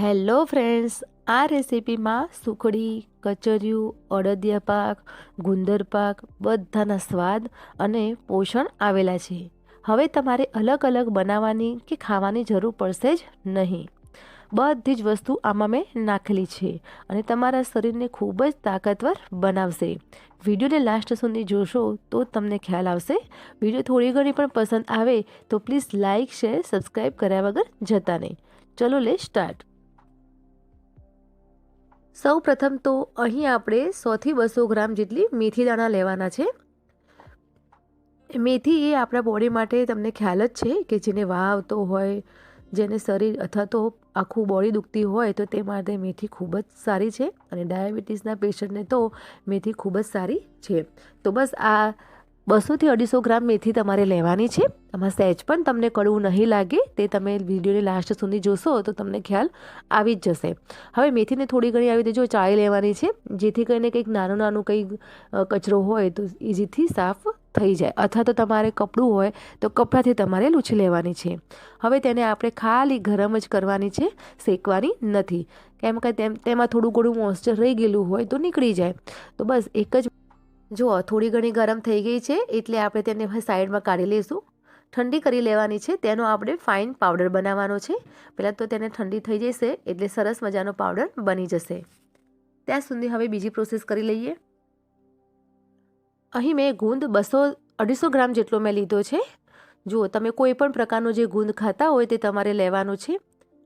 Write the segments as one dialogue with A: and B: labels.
A: Hello friends, આ રેસીપીમાં સુખડી, કચરિયું, અડદિયા પાક, ગુંદર પાક બધાના સ્વાદ અને પોષણ આવેલા છે. હવે તમારે અલગ અલગ બનાવવાની કે ખાવાની જરૂર પડશે જ નહીં. બધી જ વસ્તુ આમાં મેં નાખેલી છે અને તમારા શરીરને ખૂબ જ તાકાતવર બનાવશે. વિડીયોને લાસ્ટ સુધી જોશો તો તમને ખ્યાલ આવશે. વિડીયો થોડી ઘણી પણ પસંદ આવે તો પ્લીઝ લાઇક, શેર, સબસ્ક્રાઈબ કર્યા વગર જતા નહીં. ચલો લે સ્ટાર્ટ. સૌ પ્રથમ તો અહીં આપણે 100 થી 200 ગ્રામ જેટલી મેથી દાણા લેવાના છે. મેથી એ આપણા બોડી માટે તમને ખ્યાલ જ છે કે જેને વાહ આવતો હોય, જેને શરીર અથવા તો આખું બોડી દુખતી હોય તો તે માટે મેથી ખૂબ જ સારી છે અને ડાયાબિટીસના પેશન્ટને તો મેથી ખૂબ જ સારી છે. તો બસ આ 200 થી 250 ગ્રામ મેથી તમારે લેવાની છે. આમાં સહેજ પણ તમને કડવું નહીં લાગે, તે તમે વિડીયોને લાસ્ટ સુધી જોશો તો તમને ખ્યાલ આવી જ જશે. હવે મેથીને થોડી ઘણી આવી રીતે જો ચાળી લેવાની છે, જેથી કરીને કંઈક નાનું કંઈક કચરો હોય તો ઇઝીથી સાફ થઈ જાય, અથવા તો તમારે કપડું હોય તો કપડાથી તમારે લૂછી લેવાની છે. હવે તેને આપણે ખાલી ગરમ જ કરવાની છે, શેકવાની નથી. કેમ કે તેમાં થોડું ઘણું મોઇસ્ચર રહી ગયેલું હોય તો નીકળી જાય. તો બસ એક જ જો થોડી ઘણી ગરમ થઈ ગઈ છે એટલે આપણે તેને સાઈડમાં કાઢી લઈશું. ઠંડી કરી લેવાની છે, તેનો આપણે ફાઇન પાવડર બનાવવાનો છે. પહેલાં તો તેને ઠંડી થઈ જશે એટલે સરસ મજાનો પાવડર બની જશે. ત્યાં સુધી હવે બીજી પ્રોસેસ કરી લઈએ. અહીં મેં ગુંદ 200-250 ગ્રામ જેટલો મેં લીધો છે. જુઓ, તમે કોઈ પણ પ્રકારનો જે ગુંદ ખાતા હોય તે તમારે લેવાનું છે.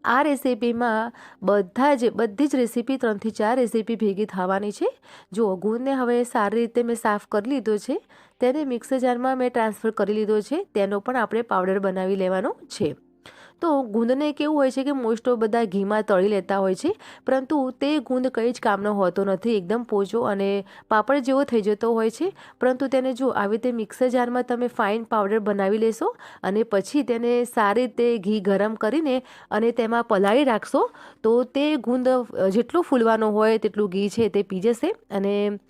A: આ રેસીપીમાં બધી જ રેસીપી 3 થી 4 રેસીપી ભેગી થવાની છે. જુઓ, ગુંદને હવે સારી રીતે મેં સાફ કરી લીધો છે. તેને મિક્સર જારમાં મેં ટ્રાન્સફર કરી લીધો છે. તેનો પણ આપણે પાવડર બનાવી લેવાનો છે. તો ગુંદને કેવું હોય છે કે મોસ્ટ ઓફ બધા ઘીમાં તળી લેતા હોય છે, પરંતુ તે ગુંદ કંઈ જ કામનો હોતો નથી. એકદમ પોચો અને પાપડ જેવો થઈ જતો હોય છે. પરંતુ તેને જો આવી રીતે મિક્સર જારમાં તમે ફાઇન પાવડર બનાવી લેશો અને પછી તેને સારી રીતે ઘી ગરમ કરીને અને તેમાં પલાળી રાખશો તો તે ગુંદ જેટલું ફૂલવાનો હોય તેટલું ઘી છે તે પી જશે અને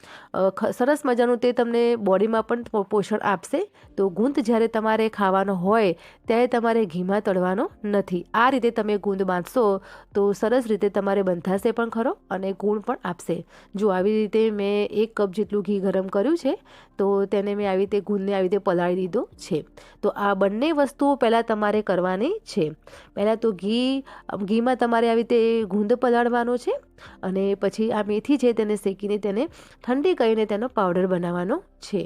A: સરસ મજાનું તે તમને બોડીમાં પણ પોષણ આપશે. તો ગુંદ જ્યારે તમારે ખાવાનો હોય ત્યારે તમારે ઘીમાં તળવાનો નથી. આ રીતે તમે ગુંદ બાંધશો તો સરસ રીતે તમારે બંધાશે પણ ખરો અને ગુણ પણ આપશે. જો આવી રીતે મેં 1 કપ જેટલું ઘી ગરમ કર્યું છે તો તેને મેં આવી રીતે ગુંદને આવી રીતે પલાળી દીધો છે. તો આ બંને વસ્તુઓ પહેલાં તમારે કરવાની છે. પહેલાં તો ઘીમાં તમારે આવી રીતે ગુંદ પલાળવાનો છે અને પછી આ મેથી છે તેને શેકીને તેને ઠંડી કરીને તેનો પાવડર બનાવવાનો છે.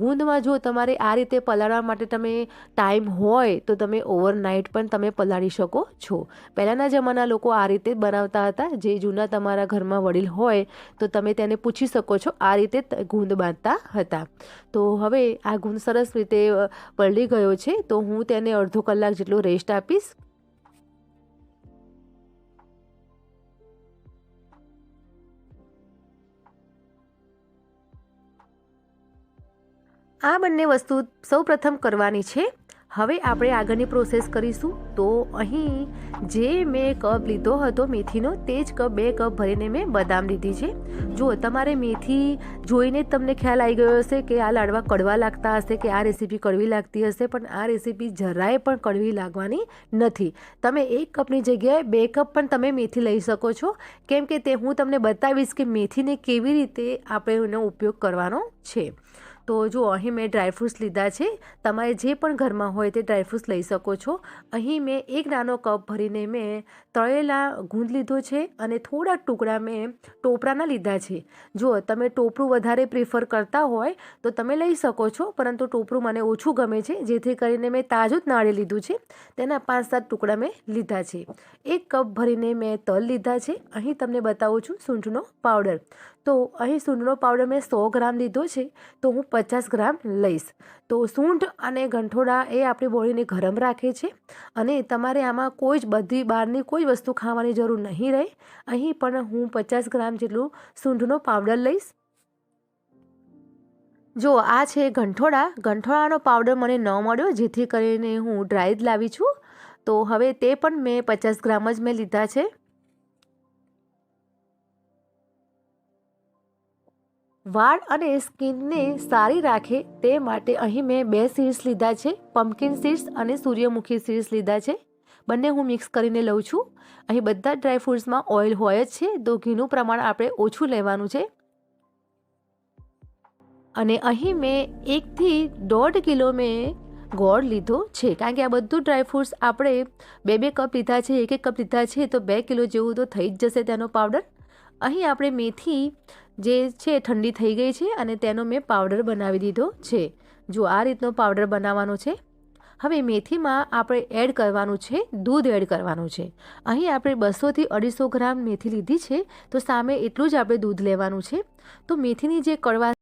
A: ગુંદમાં જો તમારે આ રીતે પલાળવા માટે તમે ટાઈમ હોય તો તમે ઓવરનાઇટ પણ તમે પલાળી શકો છો. પહેલાંના જમાના લોકો આ રીતે બનાવતા હતા. જે જૂના તમારા ઘરમાં વડીલ હોય તો તમે તેને પૂછી શકો છો, આ રીતે ગુંદ બાંધતા હતા. તો હવે આ ગુંદ સરસ રીતે પલળી ગયો છે તો હું તેને અડધો કલાક જેટલો રેસ્ટ આપીશ. આ બંને વસ્તુ સૌપ્રથમ કરવાની છે. હવે આપણે આગળની પ્રોસેસ કરીશું. તો અહીં જે મેં કપ લીધો હતો મેથીનો, તે જ કપ 2 કપ ભરીને મેં બદામ લીધી છે. જુઓ, તમારે મેથી જોઈને જ તમને ખ્યાલ આવી ગયો હશે કે આ લાડવા કડવા લાગતા હશે કે આ રેસીપી કડવી લાગતી હશે, પણ આ રેસીપી જરાય પણ કડવી લાગવાની નથી. તમે 1 કપની જગ્યાએ 2 કપ પણ તમે મેથી લઈ શકો છો, કેમ કે તે હું તમને બતાવીશ કે મેથીને કેવી રીતે આપણે એનો ઉપયોગ કરવાનો છે. તો જો અહીં મેં ડ્રાયફ્રૂટ્સ લીધા છે. તમારે જે પણ ઘરમાં હોય તે ડ્રાયફ્રૂટ્સ લઈ શકો છો. અહીં મેં 1 નાનો કપ ભરીને મેં તળેલા ગુંદ લીધો છે અને થોડા ટુકડા મેં ટોપરાના લીધા છે. જો તમે ટોપરું વધારે પ્રિફર કરતા હોય તો તમે લઈ શકો છો, પરંતુ ટોપરું મને ઓછું ગમે છે, જેથી કરીને મેં તાજું જ નાળિયેર લીધું છે. તેના 5-7 ટુકડા મેં લીધા છે. 1 કપ ભરીને મેં તલ લીધા છે. અહીં તમને બતાવું છું સૂંઠનો પાવડર. તો અહીં સૂંઠનો પાવડર મેં 100 ગ્રામ લીધો છે તો હું 50 ગ્રામ લઈશ. તો સૂંઠ અને ગંઠોડા એ આપણી બોડીને ગરમ રાખે છે અને તમારે આમાં કોઈ જ બધી બહારની કોઈ વસ્તુ ખાવાની જરૂર નહીં રહે. અહીં પણ હું 50 ગ્રામ જેટલું સૂંઠનો પાવડર લઈશ. જો આ છે ગંઠોડાનો પાવડર મને ન મળ્યો, જેથી કરીને હું ડ્રાય જ લાવી છું. તો હવે તે પણ મેં 50 ગ્રામ જ મેં લીધા છે. વાળ અને સ્કિનને સારી રાખે તે માટે અહીં મેં 2 સીડ્સ લીધા છે. પમ્પકિન સીડ્સ અને સૂર્યમુખી સીડ્સ લીધા છે. બંને હું મિક્સ કરીને લઉં છું. અહીં બધા ડ્રાયફ્રૂટ્સમાં ઓઇલ હોય જ છે, તો ઘીનું પ્રમાણ આપણે ઓછું લેવાનું છે. અને અહીં મેં 1 થી 1.5 કિલો મેં ગોળ લીધો છે, કારણ કે આ બધું ડ્રાયફ્રૂટ્સ આપણે 2 કપ લીધા છે, 1 કપ લીધા છે, તો 2 કિલો જેવું તો થઈ જ જશે તેનો પાવડર. અહીં આપણે મેથી જે છે ઠંડી થઈ ગઈ છે અને તેનો મેં પાવડર બનાવી દીધો છે. જો આ રીતનો પાવડર બનાવવાનો છે. હવે મેથીમાં આપણે એડ કરવાનું છે દૂધ એડ કરવાનું છે. અહીં આપણે 200 થી 250 ગ્રામ મેથી લીધી છે, તો સામે એટલું જ આપણે દૂધ લેવાનું છે. તો મેથીની જે કડવા